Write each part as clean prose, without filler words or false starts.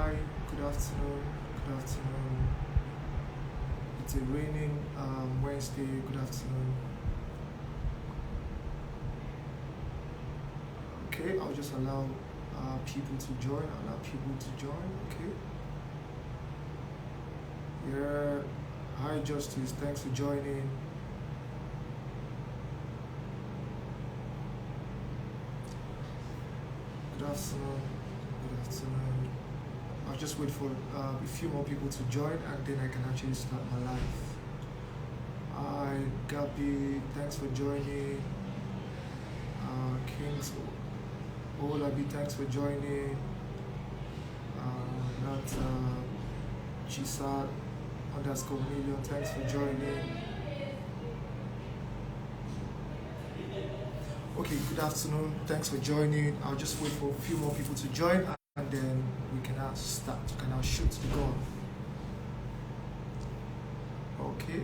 Hi, good afternoon. Good afternoon. It's a raining Wednesday. Good afternoon. Okay, I'll just allow people to join. Allow people to join. Okay. Yeah. Hi, Justice. Thanks for joining. Good afternoon. Good afternoon. I'll just wait for a few more people to join and then I can actually start my live. Hi, Gabi. Thanks for joining. Kings Olabi, thanks for joining. Not Chisa underscore million, thanks for joining. Okay, good afternoon, thanks for joining. I'll just wait for a few more people to join and then we can now start. We can now shoot the gun. Okay,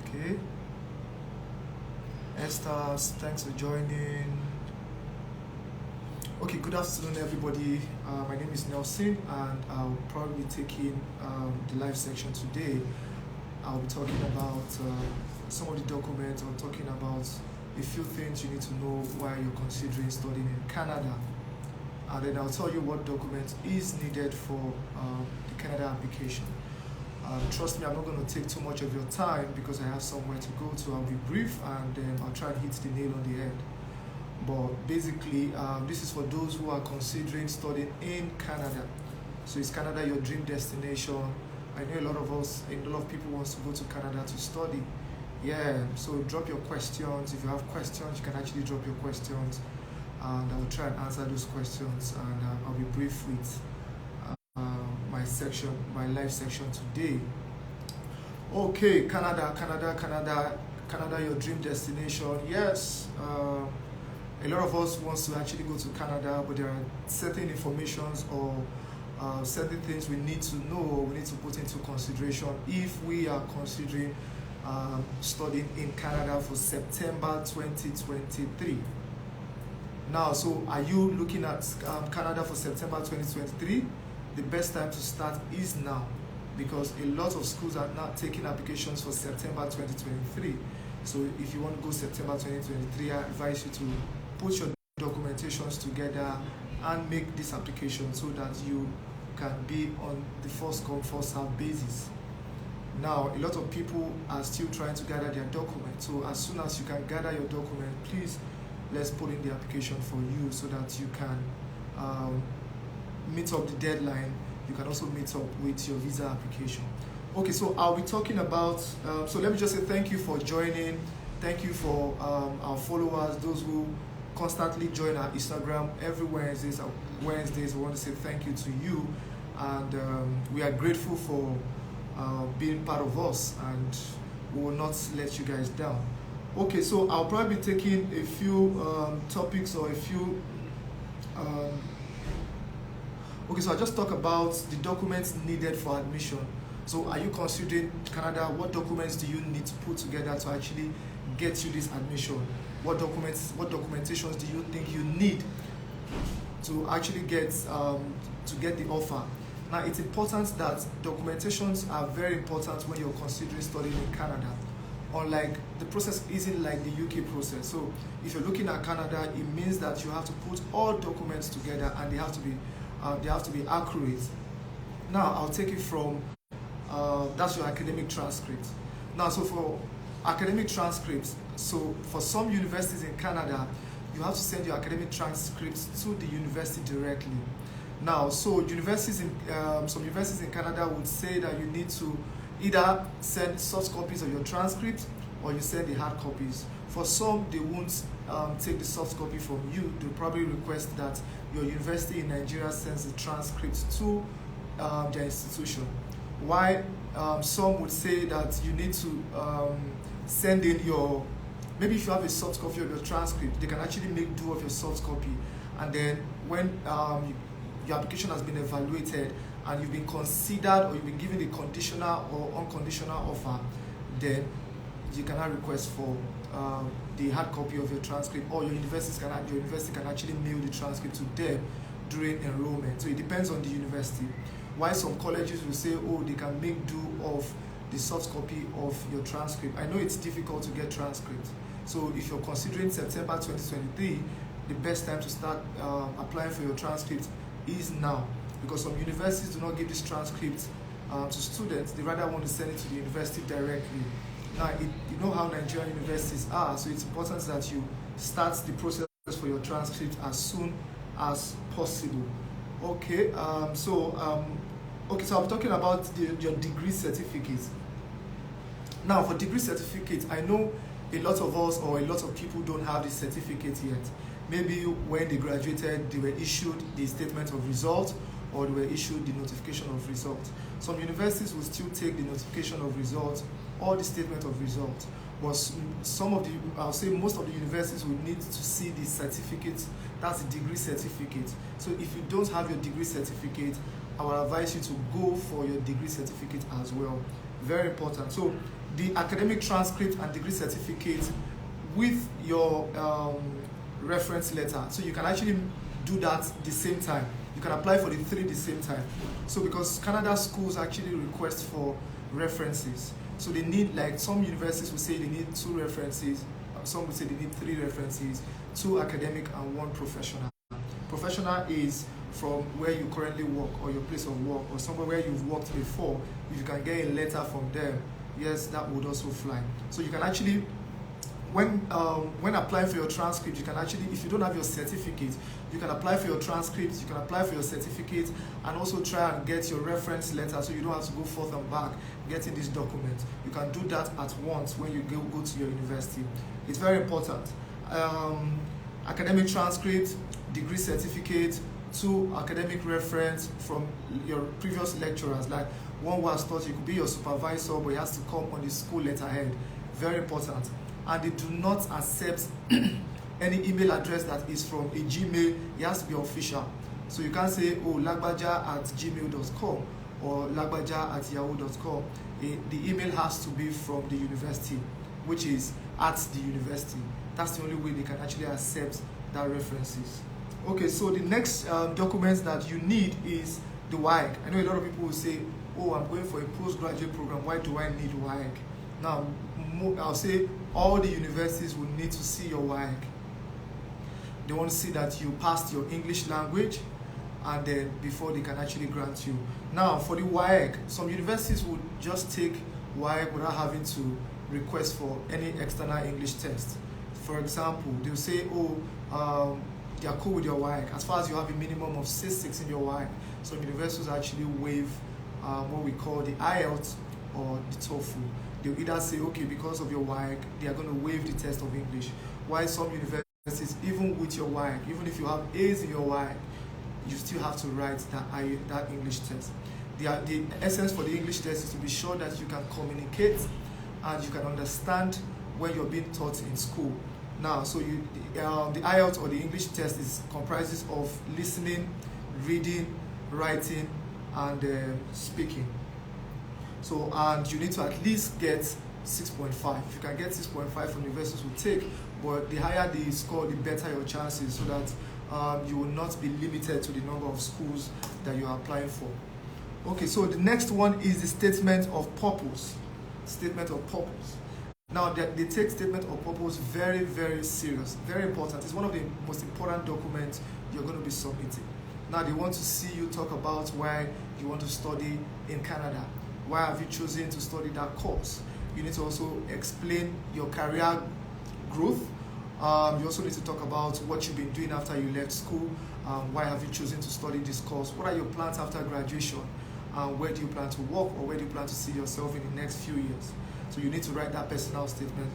okay. Esther, thanks for joining. Okay, good afternoon, everybody. My name is Nelson, and I'll probably be taking the live section today. I'll be talking about some of the documents, or talking about a few things you need to know while you're considering studying in Canada. And then I'll tell you what document is needed for the Canada application. Trust me, I'm not going to take too much of your time because I have somewhere to go to. I'll be brief and then I'll try and hit the nail on the head. But basically, this is for those who are considering studying in Canada. So is Canada your dream destination? I know a lot of people wants to go to Canada to study. Yeah, so drop your questions. If you have questions, you can actually drop your questions and I'll try and answer those questions, and I'll be brief with my live section today. Okay, Canada, your dream destination. Yes, a lot of us wants to actually go to Canada, but there are certain informations or certain things we need to know, we need to put into consideration if we are considering studying in Canada for September 2023. Now, so are you looking at Canada for September 2023? The best time to start is now, because a lot of schools are now taking applications for September 2023. So if you want to go September 2023, I advise you to put your documentations together and make this application so that you can be on the first come first serve basis. Now, a lot of people are still trying to gather their documents. So as soon as you can gather your document, please let's put in the application for you so that you can meet up the deadline. You can also meet up with your visa application. Okay, so I'll be talking about, so let me just say thank you for joining. Thank you for our followers, those who constantly join our Instagram every Wednesdays. We want to say thank you to you, and we are grateful for being part of us, and we will not let you guys down. Okay, so I'll probably be taking a few topics or a few okay, so I'll just talk about the documents needed for admission. So are you considering Canada? What documents do you need to put together to actually get you this admission? What documentations do you think you need to actually get the offer? Now, it's important that documentations are very important when you're considering studying in Canada. Unlike, the process isn't like the UK process. So if you're looking at Canada, it means that you have to put all documents together and they have to be accurate. Now, I'll take it from that's your academic transcript. Now, so for academic transcripts, so for some universities in Canada, you have to send your academic transcripts to the university directly. Now, so universities in some universities in Canada would say that you need to either send soft copies of your transcript or you send the hard copies. For some, they won't take the soft copy from you. They'll probably request that your university in Nigeria sends the transcript to their institution. Why some would say that you need to send in your, maybe if you have a soft copy of your transcript, they can actually make do of your soft copy. And then when your application has been evaluated and you've been considered or you've been given a conditional or unconditional offer, then you cannot request for the hard copy of your transcript, or your university can actually mail the transcript to them during enrollment. So it depends on the university. Why some colleges will say, oh, they can make do of the soft copy of your transcript. I know it's difficult to get transcript. So if you're considering September 2023, the best time to start applying for your transcript is now, because some universities do not give this transcript to students. They rather want to send it to the university directly. Now, you know how Nigerian universities are, so it's important that you start the process for your transcript as soon as possible. Okay, so I'm talking about your degree certificate. Now, for degree certificate, I know a lot of us or a lot of people don't have this certificate yet. Maybe when they graduated, they were issued the statement of result, or they were issued the notification of result. Some universities will still take the notification of result or the statement of result. But I'll say most of the universities will need to see the certificate, that's the degree certificate. So if you don't have your degree certificate, I will advise you to go for your degree certificate as well. Very important. So the academic transcript and degree certificate with your reference letter. So you can actually do that the same time. You can apply for the three the same time. So because Canada schools actually request for references. So they need, like some universities will say they need 2 references, some will say they need 3 references, 2 academic and 1 professional. Professional is from where you currently work or your place of work or somewhere where you've worked before. If you can get a letter from them, yes, that would also fly. So you can actually, when applying for your transcript, you can actually, if you don't have your certificate, you can apply for your transcript, you can apply for your certificate, and also try and get your reference letter so you don't have to go forth and back getting this document. You can do that at once when you go to your university. It's very important. Academic transcript, degree certificate, 2 academic reference from your previous lecturers, like one who has taught you, could be your supervisor, but he has to come on the school letterhead. Very important. And they do not accept any email address that is from a Gmail. It has to be official. So you can't say, oh, lagbaja@gmail.com or lagbaja@yahoo.com. The email has to be from the university, which is at the university. That's the only way they can actually accept that references. Okay, so the next documents that you need is the WAEC. I know a lot of people will say, oh, I'm going for a postgraduate program. Why do I need WAEC? Now, I'll say all the universities will need to see your WAEC. They want to see that you passed your English language, and then before they can actually grant you. Now, for the WAEC, some universities will just take WAEC without having to request for any external English test. For example, they'll say, oh, they are cool with your WAEC. As far as you have a minimum of 6 in your WAEC, some universities actually waive what we call the IELTS or the TOEFL. They'll either say, okay, because of your WAEC, they are going to waive the test of English. While some universities, even with your WAEC, even if you have A's in your WAEC, you still have to write that English test. The essence for the English test is to be sure that you can communicate and you can understand when you're being taught in school. Now, so the IELTS or the English test comprises of listening, reading, writing, and speaking. So, and you need to at least get 6.5. If you can get 6.5 from universities will take, but the higher the score, the better your chances, so that you will not be limited to the number of schools that you are applying for. Okay, so the next one is the statement of purpose. Statement of purpose. Now, they take statement of purpose very, very serious, very important. It's one of the most important documents you're going to be submitting. Now, they want to see you talk about why you want to study in Canada. Why have you chosen to study that course? You need to also explain your career growth. You also need to talk about what you've been doing after you left school. Why have you chosen to study this course? What are your plans after graduation? Where do you plan to work, or where do you plan to see yourself in the next few years? So you need to write that personal statement,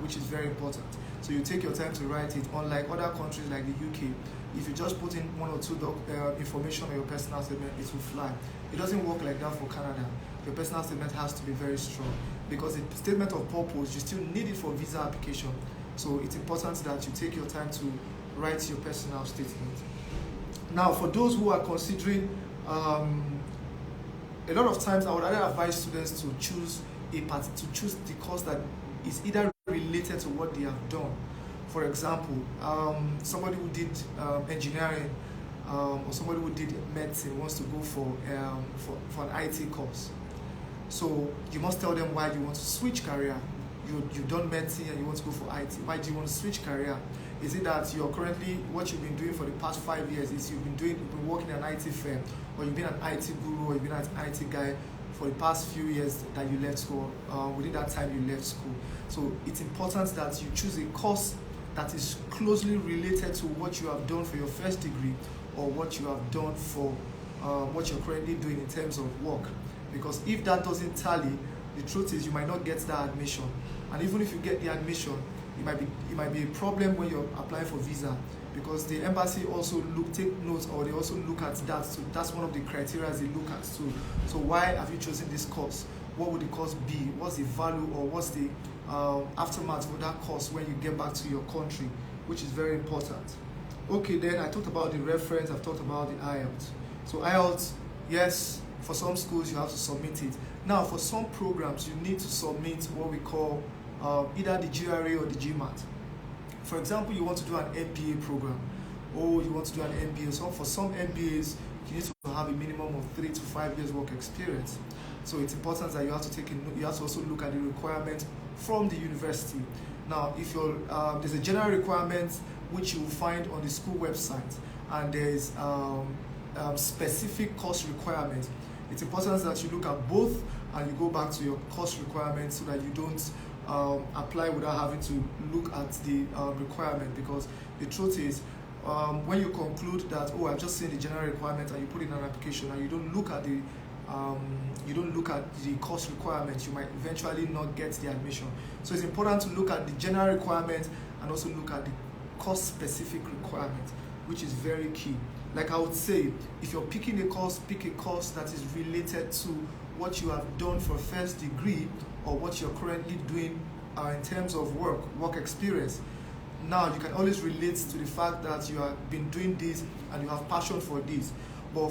which is very important. So you take your time to write it. Unlike other countries like the UK, if you just put in 1 or 2 information on your personal statement, it will fly. It doesn't work like that for Canada. Your personal statement has to be very strong, because the statement of purpose, you still need it for visa application. So it's important that you take your time to write your personal statement. Now, for those who are considering, a lot of times I would rather advise students to choose the course that is either related to what they have done. For example, somebody who did engineering or somebody who did medicine wants to go for an IT course. So you must tell them why you want to switch career. You've done medicine and you want to go for IT. Why do you want to switch career? Is it that you're currently, what you've been doing for the past 5 years is you've been working in an IT firm, or you've been an IT guru, or you've been an IT guy for the past few years that you left school, within that time you left school. So it's important that you choose a course that is closely related to what you have done for your first degree, or what you have done for what you're currently doing in terms of work. Because if that doesn't tally, the truth is you might not get that admission. And even if you get the admission, it might be a problem when you're applying for visa, because the embassy also take notes, or they also look at that. So that's one of the criteria they look at too. So why have you chosen this course? What would the course be? What's the value, or what's the aftermath of that course when you get back to your country, which is very important. Okay, then I talked about the reference, I've talked about the IELTS. So IELTS, yes, for some schools you have to submit it. Now for some programs you need to submit what we call either the GRE or the GMAT. For example, you want to do an MBA program, or you want to do an MBA. So for some MBAs, you need to have a minimum of 3 to 5 years work experience. So it's important that you have to also look at the requirements from the university. Now, if there's a general requirement which you will find on the school website, and there's specific course requirements. It's important that you look at both and you go back to your course requirements, so that you don't apply without having to look at the requirement. Because the truth is, when you conclude that, oh, I've just seen the general requirement, and you put in an application and you don't look at the course requirements, you might eventually not get the admission. So it's important to look at the general requirement and also look at the course specific requirement, which is very key. Like I would say, if you're picking a course, pick a course that is related to what you have done for first degree, or what you're currently doing in terms of work experience. Now you can always relate to the fact that you have been doing this and you have passion for this. But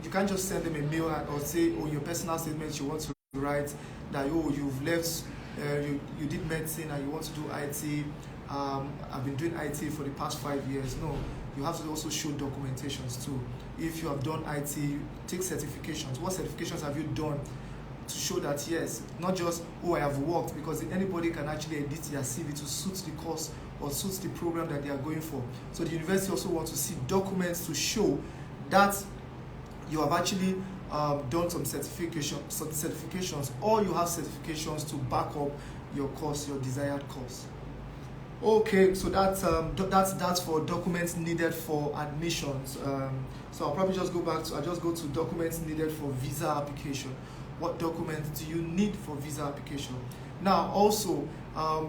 you can't just send them a mail or say, oh, your personal statement you want to write that, oh, you've left, you did medicine and you want to do IT. I've been doing IT for the past 5 years. No, you have to also show documentations too. If you have done IT, take certifications. What certifications have you done to show that, yes, not just, oh, I have worked, because anybody can actually edit their CV to suit the course or suit the program that they are going for. So the university also wants to see documents to show that you have actually done some certifications, or you have certifications to back up your course, your desired course. Okay, so that's for documents needed for admissions. So I'll probably just go to documents needed for visa application. What documents do you need for visa application? Now, also,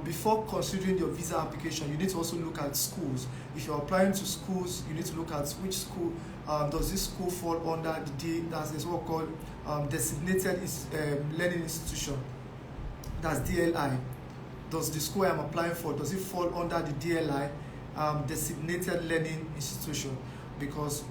before considering your visa application, you need to also look at schools. If you're applying to schools, you need to look at which school does this school fall under that's what called designated learning institution. That's DLI. Does the school I'm applying for, does it fall under the DLI, designated learning institution? Because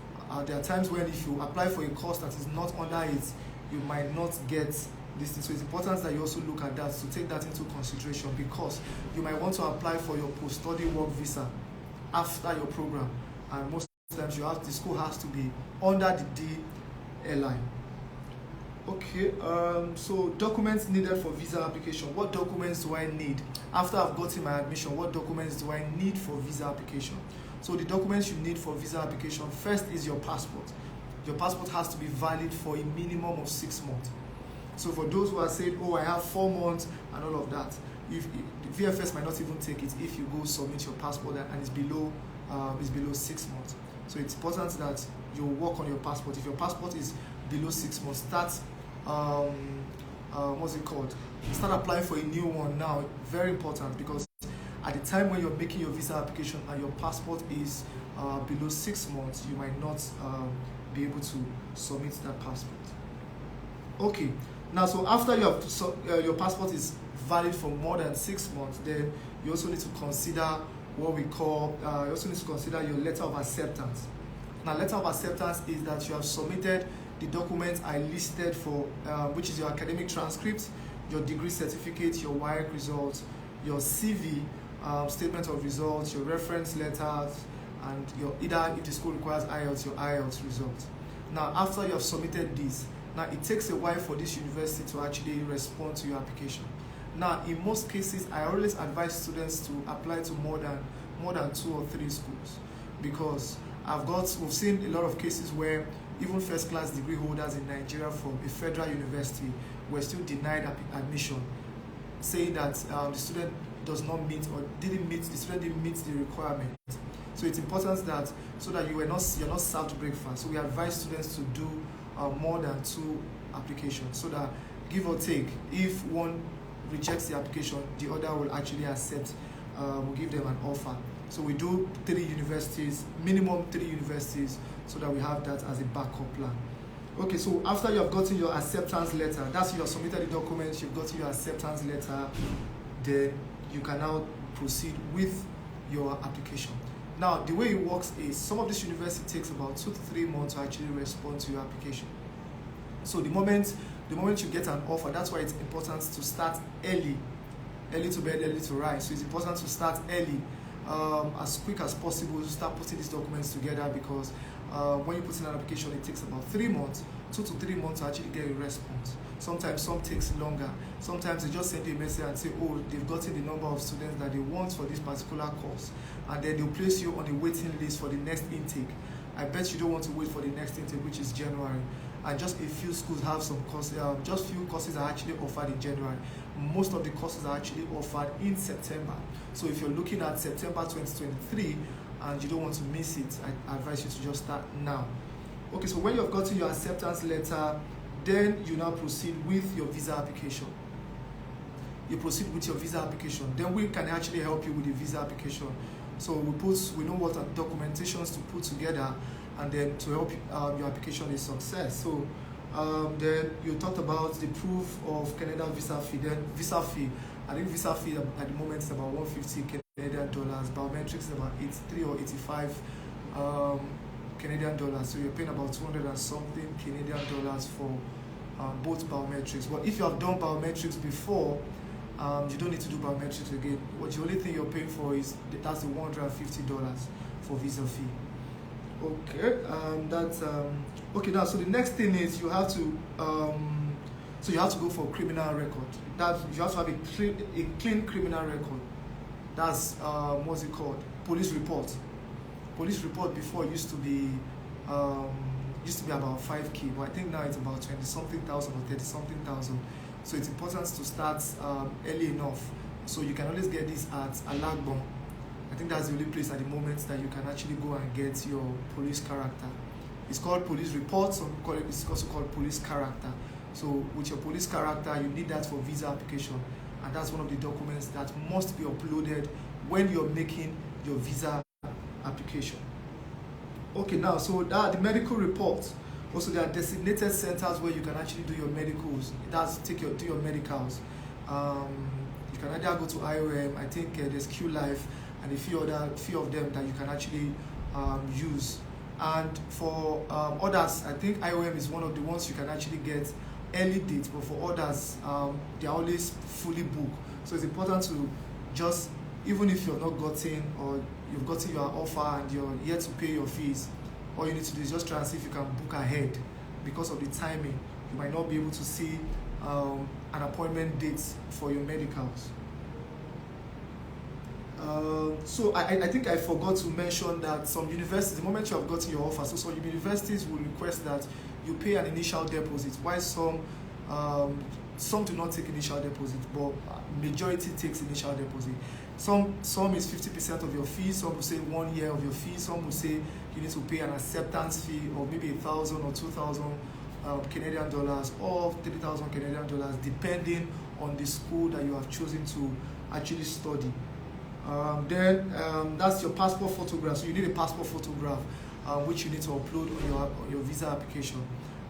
there are times when if you apply for a course that is not under it, you might not get this thing. So it's important that you also look at that, to take that into consideration, because you might want to apply for your post-study work visa after your program, and most times the school has to be under the DLI. Okay, so documents needed for visa application. What documents do I need? After I've gotten my admission, what documents do I need for visa application? So the documents you need for visa application, first is your passport. Your passport has to be valid for a minimum of 6 months. So for those who are saying, oh, I have 4 months and all of that, if VFS might not even take it if you go submit your passport and it's below 6 months. So it's important that you work on your passport. If your passport is below 6 months, start start applying for a new one now. Very important, because at the time when you're making your visa application and your passport is below 6 months, you might not be able to submit that passport. Okay, now so after your passport is valid for more than 6 months, then you also need to consider what we call your letter of acceptance. Now, letter of acceptance is that you have submitted the documents I listed for, which is your academic transcript, your degree certificate, your WAEC results, your CV, statement of results, your reference letters, and your either if the school requires IELTS, your IELTS result. Now, after you have submitted this, now it takes a while for this university to actually respond to your application. Now, in most cases, I always advise students to apply to more than 2 or 3 schools, because we've seen a lot of cases where even first class degree holders in Nigeria from a federal university were still denied admission, saying that the student does not meet or the student didn't meet the requirement. So it's important that so that you're not served breakfast. So we advise students to do more than 2 applications, so that give or take, if one rejects the application, the other will actually accept, will give them an offer. So we do 3 universities, minimum 3 universities, so that we have that as a backup plan. Okay, so after you have gotten your acceptance letter, that's you have submitted the documents, you've gotten your acceptance letter, then you can now proceed with your application. Now, the way it works is some of this university takes about 2 to 3 months to actually respond to your application. So the moment you get an offer, that's why it's important to start early to bed, early to rise. So it's important to start early, as quick as possible, to start putting these documents together, because when you put in an application, it takes about 3 months, 2 to 3 months to actually get a response. Sometimes some takes longer. Sometimes they just send you a message and say, oh, they've gotten the number of students that they want for this particular course, and then they'll place you on a waiting list for the next intake. I bet you don't want to wait for the next intake, which is January. And just a few schools have some courses, just few courses are actually offered in January. Most of the courses are actually offered in September. So if you're looking at September 2023 and you don't want to miss it, I advise you to just start now. Okay, so when you have gotten your acceptance letter, then you now proceed with your visa application. You proceed with your visa application. Then we can actually help you with the visa application. So we know what documentations to put together, and then to help your application is success. So then you talked about the proof of Canadian visa fee. Then visa fee, I think visa fee at the moment is about $150 Canadian. Biometrics is about 83 or 85 Canadian dollars. So you're paying about 200 and something Canadian dollars for both biometrics. But if you have done biometrics before, you don't need to do biometrics again. What the only thing you're paying for is that's the $150 for visa fee. Okay, okay. Now, so the next thing is you have to go for criminal record. That you have to have a clean criminal record. That's what's it called? Police report. Police report before used to be about 5K, but I think now it's about 20-something thousand or 30-something thousand. So it's important to start early enough. So you can always get this at Alagbon. I think that's the only place at the moment that you can actually go and get your police character. It's called police report, some call it, it's also called police character. So with your police character, you need that for visa application. And that's one of the documents that must be uploaded when you're making your visa application. Okay, now, so that the medical report. Also, there are designated centers where you can actually do your medicals. That's do your medicals. You can either go to IOM, I think there's Q Life, and a few of them that you can actually use. And for others, I think IOM is one of the ones you can actually get early dates, but for others, they're always fully booked. So it's important to just, even if you've not gotten or you've gotten your offer and you're yet to pay your fees, all you need to do is just try and see if you can book ahead. Because of the timing, you might not be able to see an appointment date for your medicals. So I think I forgot to mention that some universities, the moment you have gotten your offer, so some universities will request that you pay an initial deposit, while some do not take initial deposit, but majority takes initial deposit. Some is 50% of your fee, some will say 1 year of your fee, some will say you need to pay an acceptance fee of maybe 1,000 or 2,000 Canadian dollars or 3,000 Canadian dollars, depending on the school that you have chosen to actually study. Then that's your passport photograph. So you need a passport photograph, which you need to upload on your visa application.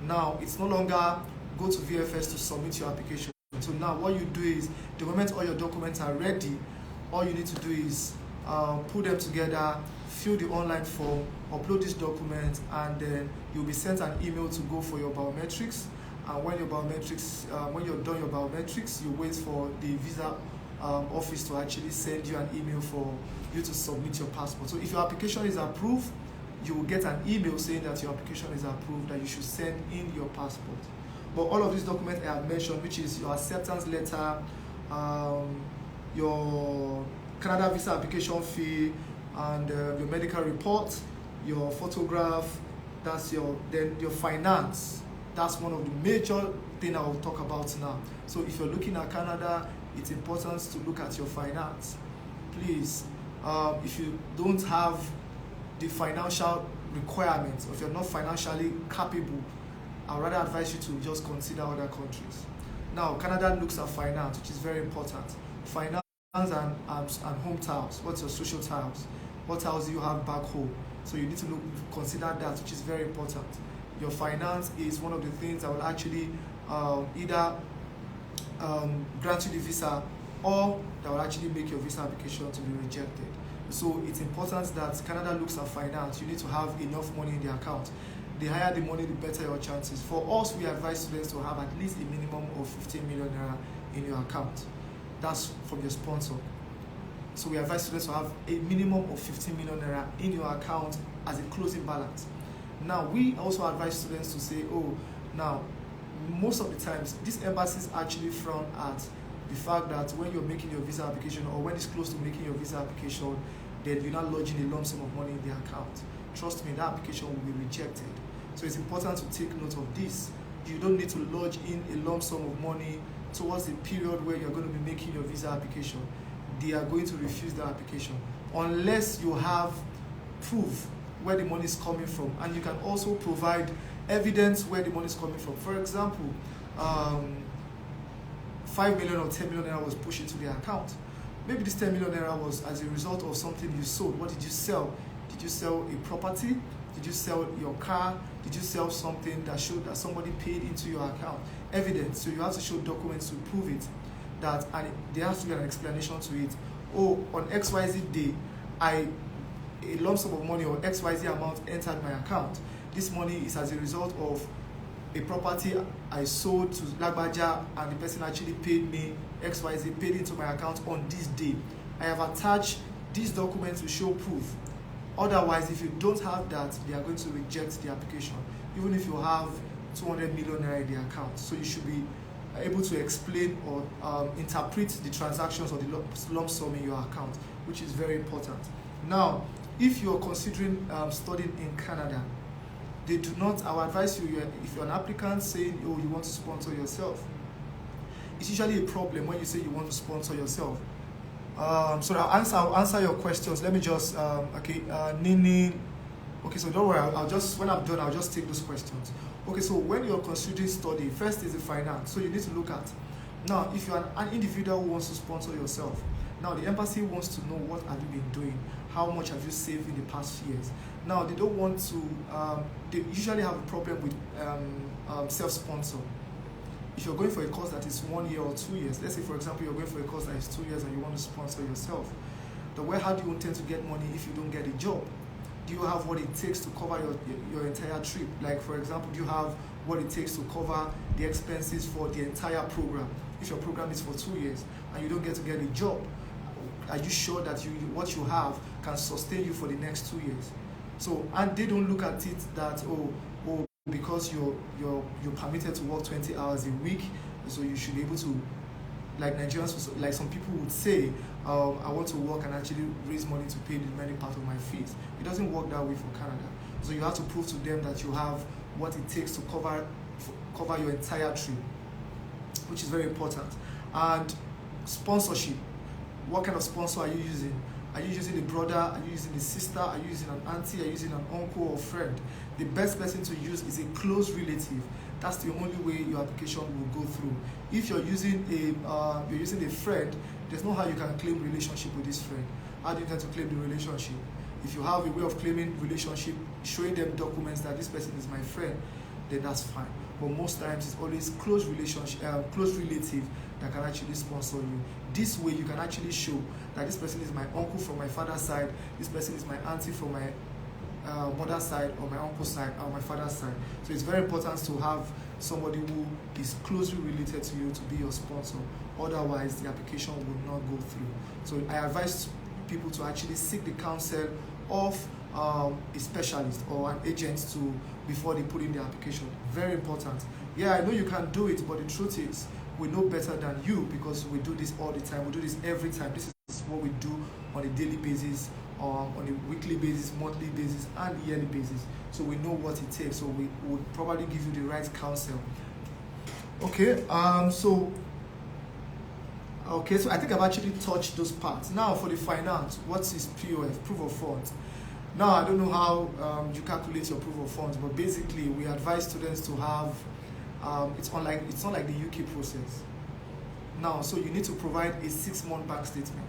Now, it's no longer go to VFS to submit your application. So now what you do is, the moment all your documents are ready, all you need to do is put them together, fill the online form, upload these documents, and then you'll be sent an email to go for your biometrics. And when you're done your biometrics, you wait for the visa office to actually send you an email for you to submit your passport. So if your application is approved, you will get an email saying that your application is approved, that you should send in your passport. But all of these documents I have mentioned, which is your acceptance letter, your Canada visa application fee, and your medical report, your photograph, then your finance. That's one of the major things I will talk about now. So if you're looking at Canada, it's important to look at your finance. Please, if you don't have the financial requirements, or if you're not financially capable, I'd rather advise you to just consider other countries. Now, Canada looks at finance, which is very important. Finance and home tiles. What's your social tiles? What tiles do you have back home? So you need to consider that, which is very important. Your finance is one of the things that will actually either grant you the visa, or that will actually make your visa application to be rejected. So it's important that Canada looks at finance. You need to have enough money in the account. The higher the money, the better your chances. For us, we advise students to have at least a minimum of 15 million naira in your account. That's from your sponsor. So we advise students to have a minimum of 15 million naira in your account as a closing balance. Now, we also advise students to say, now, most of the times, these embassies actually frown at the fact that when you're making your visa application, or when it's close to making your visa application, then you're not lodging a lump sum of money in the account. Trust me, that application will be rejected. So it's important to take note of this. You don't need to lodge in a lump sum of money towards the period where you're going to be making your visa application. They are going to refuse the application unless you have proof where the money is coming from, and you can also provide evidence where the money is coming from. For example, 5 million or 10 million naira was pushed into the account. Maybe this 10 million naira was as a result of something you sold. What did you sell? Did you sell a property? Did you sell your car? Did you sell something that showed that somebody paid into your account? Evidence. So you have to show documents to prove it. And there has to be an explanation to it. On XYZ day, a lump sum of money or XYZ amount entered my account. This money is as a result of a property I sold to Lagbaja, and the person actually paid me XYZ, paid into my account on this day. I have attached these documents to show proof. Otherwise, if you don't have that, they are going to reject the application, even if you have 200 million naira in the account. So you should be able to explain or interpret the transactions or the lump sum in your account, which is very important. Now, if you're considering studying in Canada, they do not, I will advise you, if you're an applicant saying, you want to sponsor yourself, it's usually a problem when you say you want to sponsor yourself. So I'll answer your questions. Let me just, Nini, okay, so don't worry, when I'm done, I'll just take those questions. Okay, so when you're considering study, first is the finance. So you need to look at, now, if you're an individual who wants to sponsor yourself, now the embassy wants to know what have you been doing, how much have you saved in the past years. Now, they don't want to, they usually have a problem with self-sponsor. If you're going for a course that is 1 year or 2 years, let's say, for example, you're going for a course that is 2 years and you want to sponsor yourself, how do you intend to get money if you don't get a job? Do you have what it takes to cover your entire trip? Like, for example, do you have what it takes to cover the expenses for the entire program? If your program is for 2 years and you don't get a job, are you sure that what you have can sustain you for the next 2 years? So, and they don't look at it that, because you're permitted to work 20 hours a week, so you should be able to, like Nigerians, like some people would say, I want to work and actually raise money to pay the remaining part of my fees. It doesn't work that way for Canada. So you have to prove to them that you have what it takes to cover your entire trip, which is very important. And sponsorship. What kind of sponsor are you using? Are you using a brother? Are you using a sister? Are you using an auntie? Are you using an uncle or friend? The best person to use is a close relative. That's the only way your application will go through. If you're using a friend, there's no how you can claim relationship with this friend. How do you intend to claim the relationship? If you have a way of claiming relationship, showing them documents that this person is my friend, then that's fine. But most times it's always close relationship, close relative that can actually sponsor you. This way you can actually show that this person is my uncle from my father's side, this person is my auntie from my mother's side, or my uncle's side, or my father's side. So it's very important to have somebody who is closely related to you to be your sponsor. Otherwise, the application will not go through. So I advise people to actually seek the counsel of a specialist or an agent to before they put in their application. Very important. Yeah, I know you can do it, but the truth is we know better than you because we do this all the time. We do this every time. This is what we do on a daily basis, on a weekly basis, monthly basis, and yearly basis. So we know what it takes. So we would probably give you the right counsel. Okay. So I think I've actually touched those parts. Now for the finance, what is POF, proof of funds? Now I don't know how you calculate your proof of funds, but basically we advise students to have. It's not like the UK process. Now, so you need to provide a 6-month bank statement.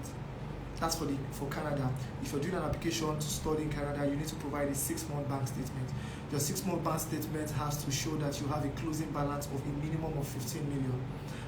That's for Canada. If you're doing an application to study in Canada, you need to provide a 6-month bank statement. Your 6-month bank statement has to show that you have a closing balance of a minimum of 15 million.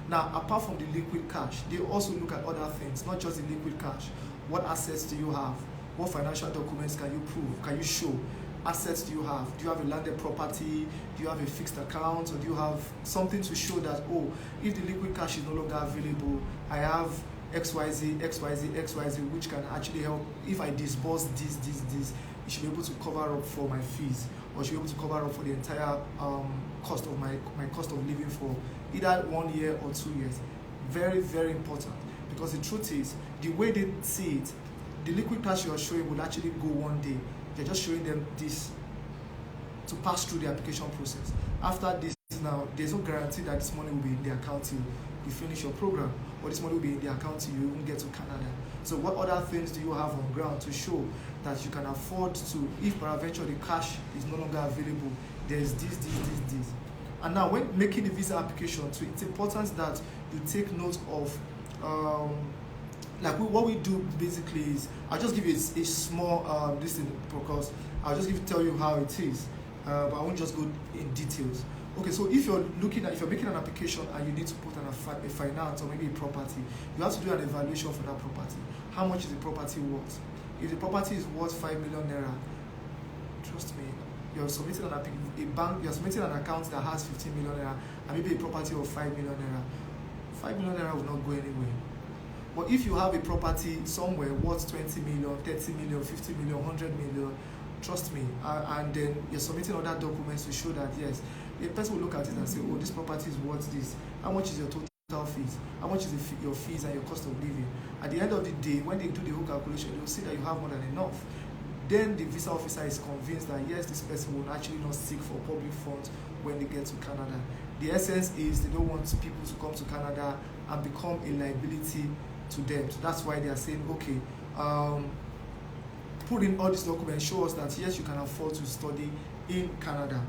Now, apart from the liquid cash, they also look at other things, not just the liquid cash. What assets do you have? What financial documents can you prove? Can you show? Assets do you have? Do you have a landed property? Do you have a fixed account? Or do you have something to show that, oh, if the liquid cash is no longer available, I have XYZ, XYZ, XYZ, which can actually help. If I disburse this, it should be able to cover up for my fees, or should be able to cover up for the entire cost of my cost of living for either 1 year or 2 years. Very, very important, because the truth is, the way they see it, the liquid cash you are showing will actually go one day. You're just showing them this to pass through the application process. After this, now there's no guarantee that this money will be in the account till you finish your program, or this money will be in the account till you even get to Canada. So what other things do you have on ground to show that you can afford to, if peradventure the cash is no longer available, there's this. And now when making the visa application, so it's important that you take note of what we do basically is, I'll just give you a small because I'll just tell you how it is, but I won't just go in details. Okay, so if you're making an application and you need to put a finance or maybe a property, you have to do an evaluation for that property. How much is the property worth? If the property is worth 5 million naira, trust me, you're submitting you're submitting an account that has 15 million naira and maybe a property of 5 million naira. 5 million naira will not go anywhere. But if you have a property somewhere worth 20 million, 30 million, 50 million, 100 million, trust me, and then you're submitting other documents to show that, yes, the person will look at it and say, oh, this property is worth this. How much is your total fees? How much is your fees and your cost of living? At the end of the day, when they do the whole calculation, they'll see that you have more than enough. Then the visa officer is convinced that, yes, this person will actually not seek for public funds when they get to Canada. The essence is they don't want people to come to Canada and become a liability to them. So that's why they are saying, okay, put in all these documents, show us that yes, you can afford to study in Canada.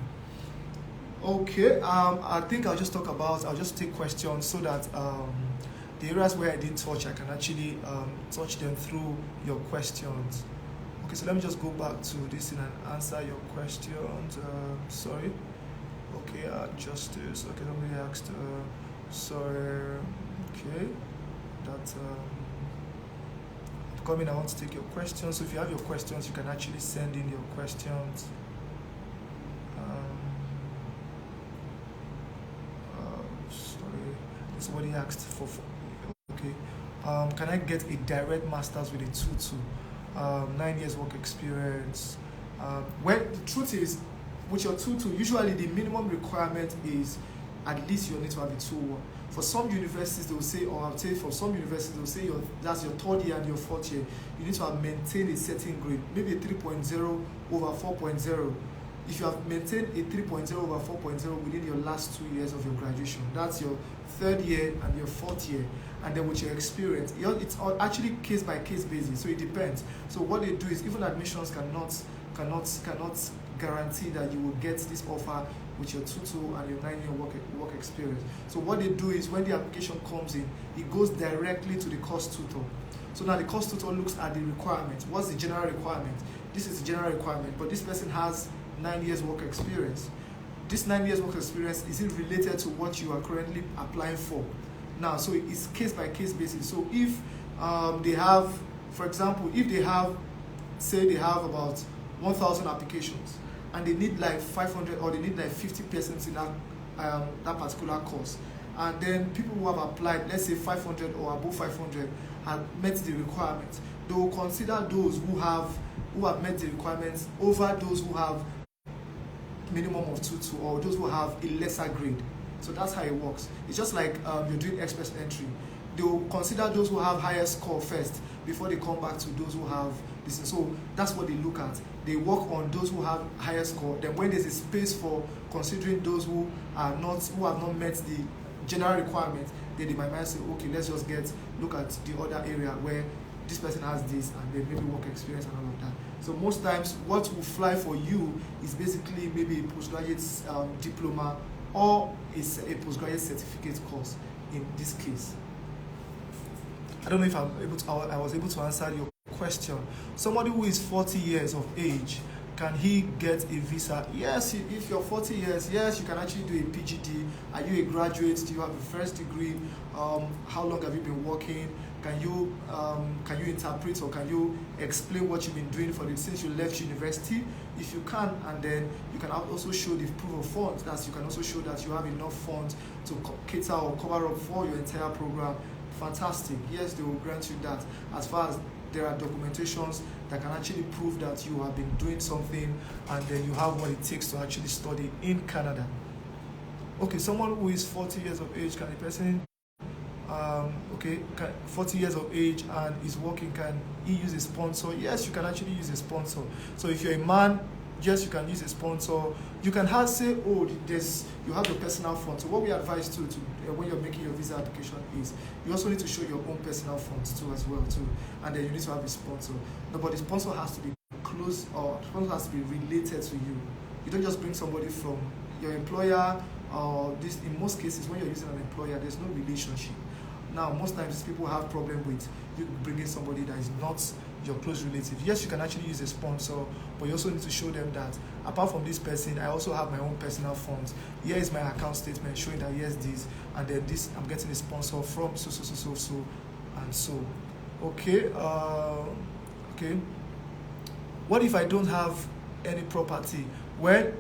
Okay, I think I'll just take questions so that the areas where I didn't touch, I can actually touch them through your questions. Okay, so let me just go back to this and answer your questions. Sorry. Okay, justice. Okay, somebody asked. Sorry. Okay. That coming, I want to take your questions. So if you have your questions, you can actually send in your questions. Sorry, somebody asked for okay. Can I get a direct master's with a 2-2? 9 years work experience. Well, the truth is, with your 2-2, usually the minimum requirement is at least you need to have a 2-1. For some universities, they will say, or I'll say for some universities, they will say that's your 3rd year and your 4th year. You need to have maintained a certain grade, maybe a 3.0 over 4.0. If you have maintained a 3.0 over 4.0 within your last 2 years of your graduation, that's your 3rd year and your 4th year. And then with your experience, it's actually case by case basis, so it depends. So what they do is, even admissions cannot guarantee that you will get this offer with your 2-2 and your 9-year work experience. So what they do is, when the application comes in, it goes directly to the course tutor. So now the course tutor looks at the requirement. What's the general requirement? This is the general requirement, but this person has 9 years work experience. This 9 years work experience, is it related to what you are currently applying for? Now, so it's case by case basis. So if they have, for example, if they have, say they have about 1,000 applications and they need like 500 or they need like 50 persons in that particular course, and then people who have applied, let's say 500 or above 500, have met the requirements, they will consider those who have met the requirements over those who have minimum of 2.2 or those who have a lesser grade. So that's how it works. It's just like you're doing express entry. They will consider those who have higher score first before they come back to those who have this. So that's what they look at. They work on those who have higher score. Then when there's a space for considering those who have not met the general requirement, then they might say, okay, let's just look at the other area where this person has this and then maybe work experience and all of that. So most times what will fly for you is basically maybe a postgraduate diploma or a postgraduate certificate course in this case. I don't know if I was able to answer your question. Somebody who is 40 years of age, can he get a visa? Yes, if you're 40 years, yes, you can actually do a PGD. Are you a graduate? Do you have a first degree? How long have you been working? Can you interpret or can you explain what you've been doing since you left university? If you can, and then you can also show the proof of funds. That you can also show that you have enough funds to cater or cover up for your entire program. Fantastic. Yes, they will grant you that. As far as there are documentations that can actually prove that you have been doing something and then you have what it takes to actually study in Canada. Okay, someone who is 40 years of age, can a person 40 years of age and is working, can he use a sponsor? Yes, you can actually use a sponsor. So if you're a man, yes, you can use a sponsor. You can say, oh, you have your personal funds. So what we advise to when you're making your visa application is you also need to show your own personal funds too as well too, and then you need to have a sponsor. No, but the sponsor has to be close or the sponsor has to be related to you. You don't just bring somebody from your employer or this. In most cases, when you're using an employer, there's no relationship. Now, most times people have problem with you bringing somebody that is not your close relative. Yes, you can actually use a sponsor, but you also need to show them that apart from this person, I also have my own personal funds. Here is my account statement showing that yes, this, and then this, I'm getting a sponsor from so, and so. Okay, okay. What if I don't have any property? Well,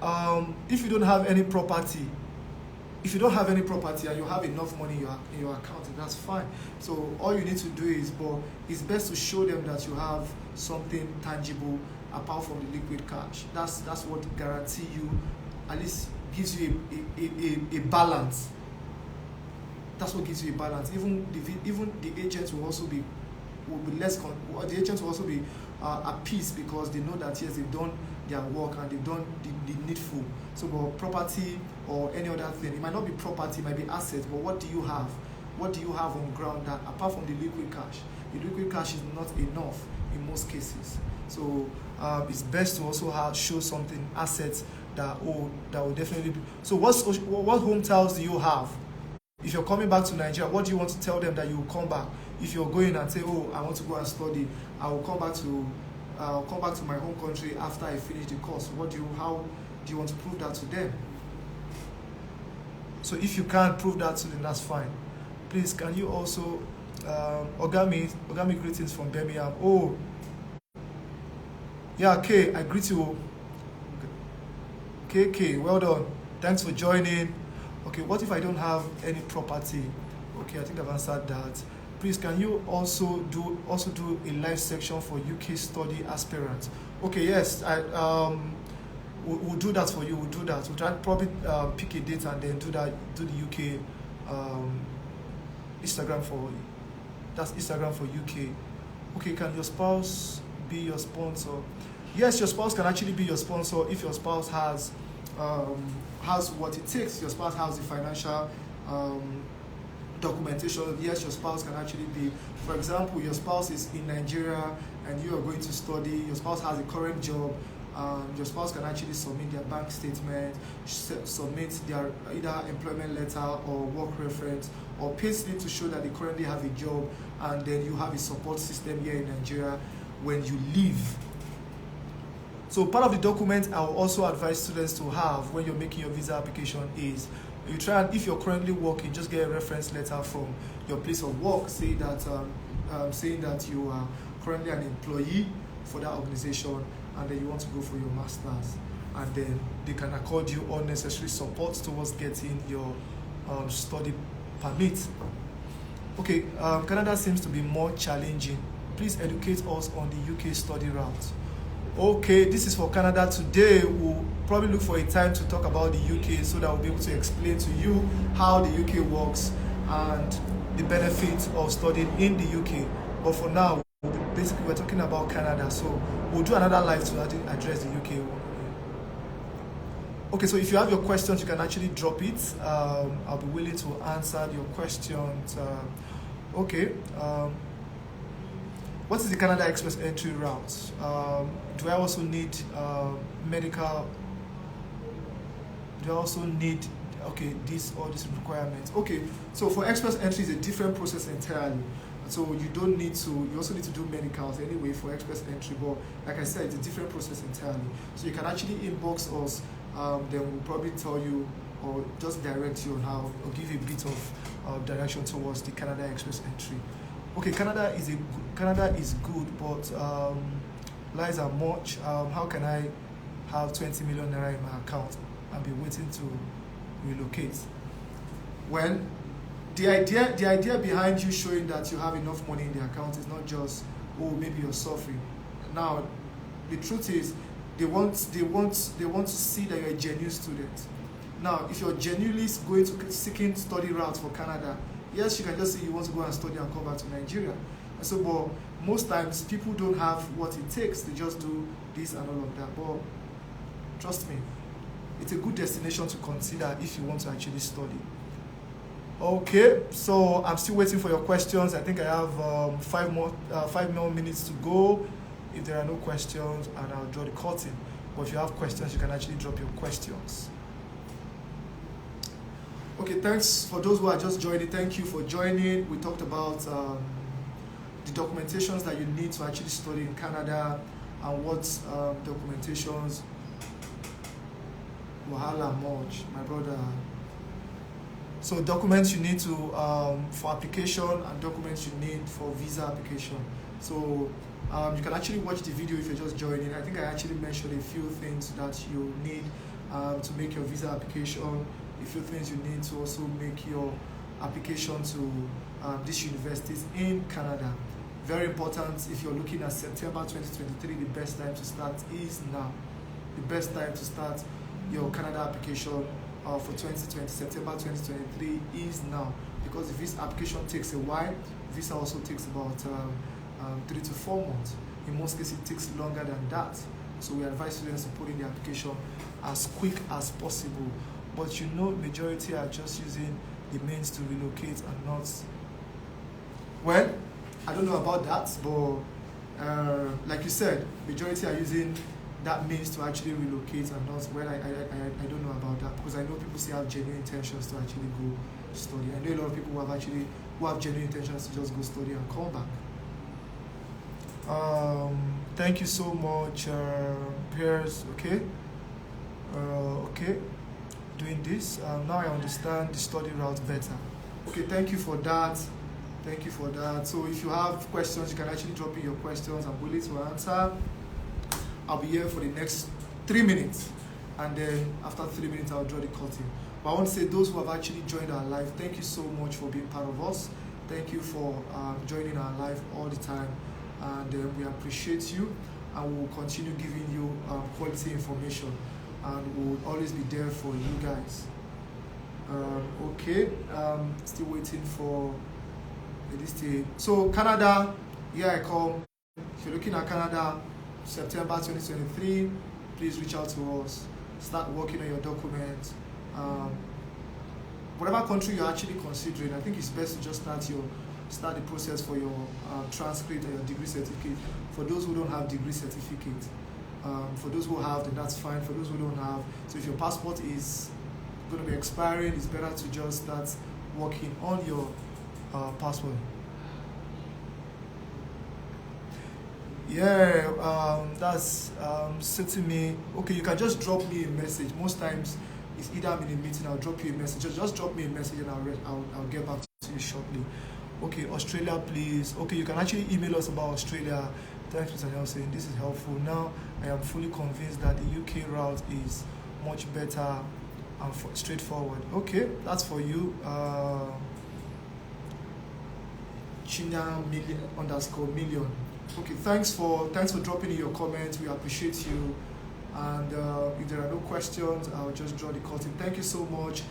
if you don't have any property, and you have enough money in your account, that's fine. So all you need to do is, but it's best to show them that you have something tangible apart from the liquid cash. That's what guarantee you, at least gives you a balance. That's what gives you a balance. Even the agents will be less. The agents will also be at peace because they know that yes, they've done their work and they've done the needful. So, but property or any other thing, it might not be property, it might be assets. But what do you have? What do you have on ground that apart from the liquid cash? The liquid cash is not enough in most cases. So it's best to also show something, assets that will definitely be. So what home ties do you have? If you're coming back to Nigeria, what do you want to tell them that you will come back? If you're going and say, oh, I want to go and study, I'll come back to my home country after I finish the course. How do you want to prove that to them? So if you can't prove that to them, that's fine. Please, can you also, Ogami greetings from Birmingham. Oh, yeah, Kay, I greet you. KK, well done. Thanks for joining. Okay, what if I don't have any property? Okay, I think I've answered that. Please, can you also do a live section for UK study aspirants? Okay, yes, we'll do that for you. We'll do that. We'll try probably pick a date and then do the UK Instagram for UK. Okay, can your spouse be your sponsor? Yes, your spouse can actually be your sponsor if your spouse has what it takes. Your spouse has the financial documentation. Yes, your spouse can actually be. For example, your spouse is in Nigeria and you are going to study. Your spouse has a current job. Your spouse can actually submit their bank statement, submit their either employment letter or work reference or pay slip to show that they currently have a job, and then you have a support system here in Nigeria when you leave. So part of the document I will also advise students to have when you're making your visa application is you try, and if you're currently working, just get a reference letter from your place of work saying that you are currently an employee for that organization and then you want to go for your master's, and then they can accord you all necessary support towards getting your study permit. Okay, Canada seems to be more challenging please educate us on the UK study route. Okay, this is for Canada. Today we'll probably look for a time to talk about the UK so that we'll be able to explain to you how the UK works and the benefits of studying in the UK. But for now, basically we're talking about Canada, so we'll do another live to address the UK one. Okay, so if you have your questions, you can actually drop it. I'll be willing to answer your questions. What is the Canada Express entry route? Do I also need medical? Do I also need this requirements? Okay, so for Express entry is a different process entirely. So you don't need to. You also need to do medicals anyway for Express entry. But like I said, it's a different process entirely. So you can actually inbox us. Then we'll probably tell you or just direct you on how, or give you a bit of direction towards the Canada Express entry. Okay, Canada is good, but lies are much. How can I have 20 million naira in my account and be waiting to relocate? Well, the idea behind you showing that you have enough money in the account is not just, oh, maybe you're suffering. Now, the truth is, they want to see that you're a genuine student. Now, if you're genuinely going to seeking study routes for Canada, yes, you can just say you want to go and study and come back to Nigeria. And so, but most times people don't have what it takes. They just do this and all of that. But trust me, it's a good destination to consider if you want to actually study. Okay, so I'm still waiting for your questions. I think I have 5 more minutes to go. If there are no questions, and I'll draw the curtain. But if you have questions, you can actually drop your questions. Okay, thanks for those who are just joining. Thank you for joining. We talked about the documentations that you need to actually study in Canada and what documentations. Wahala much, my brother. So documents you need to for application and documents you need for visa application. So you can actually watch the video if you're just joining. I think I actually mentioned a few things that you need to make your visa application, a few things you need to also make your application to these universities in Canada. Very important. If you're looking at September 2023, the best time to start is now. The best time to start your Canada application for 2020, September 2023 is now, because if this application takes a while, visa also takes about 3 to 4 months. In most cases, it takes longer than that. So we advise students to put in the application as quick as possible. But you know, majority are just using the means to relocate and not. Well, I don't know about that, but like you said, majority are using that means to actually relocate and not. Well, I don't know about that, because I know people still have genuine intentions to actually go study. I know a lot of people who have genuine intentions to just go study and come back. Thank you so much, Piers. Okay, doing this. Now I understand the study route better. Okay, thank you for that. So if you have questions, you can actually drop in your questions. I'm willing to answer. I'll be here for the next 3 minutes, and then after 3 minutes I'll draw the curtain. But I want to say, those who have actually joined our live, thank you so much for being part of us. Thank you for joining our live all the time, and we appreciate you, and we'll continue giving you quality information, and we'll always be there for you guys. Still waiting for this thing. So Canada, here I come. If you're looking at Canada, September 2023, please reach out to us. Start working on your documents. Whatever country you're actually considering, I think it's best to just start the process for your transcript and your degree certificate. For those who don't have degree certificate, for those who have, then that's fine. For those who don't have, so if your passport is going to be expiring, it's better to just start working on your passport. Yeah, that's sitting me. Okay, you can just drop me a message. Most times, it's either I'm in a meeting, I'll drop you a message. Just drop me a message and I'll get back to you shortly. Okay, Australia, please. Okay, you can actually email us about Australia. Thanks, Mr. Nelson. This is helpful. Now, I am fully convinced that the UK route is much better and straightforward. Okay, that's for you. Chinya_million. Okay, thanks for dropping in your comments. We appreciate you. And if there are no questions, I'll just draw the curtain. Thank you so much.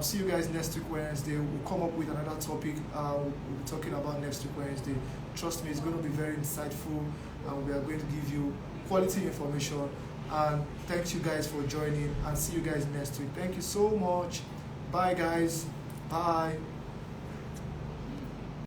See you guys next week Wednesday. We'll come up with another topic we'll be talking about next week Wednesday. Trust me, it's going to be very insightful, and we are going to give you quality information. And thank you guys for joining, and see you guys next week. Thank you so much. Bye guys. Bye.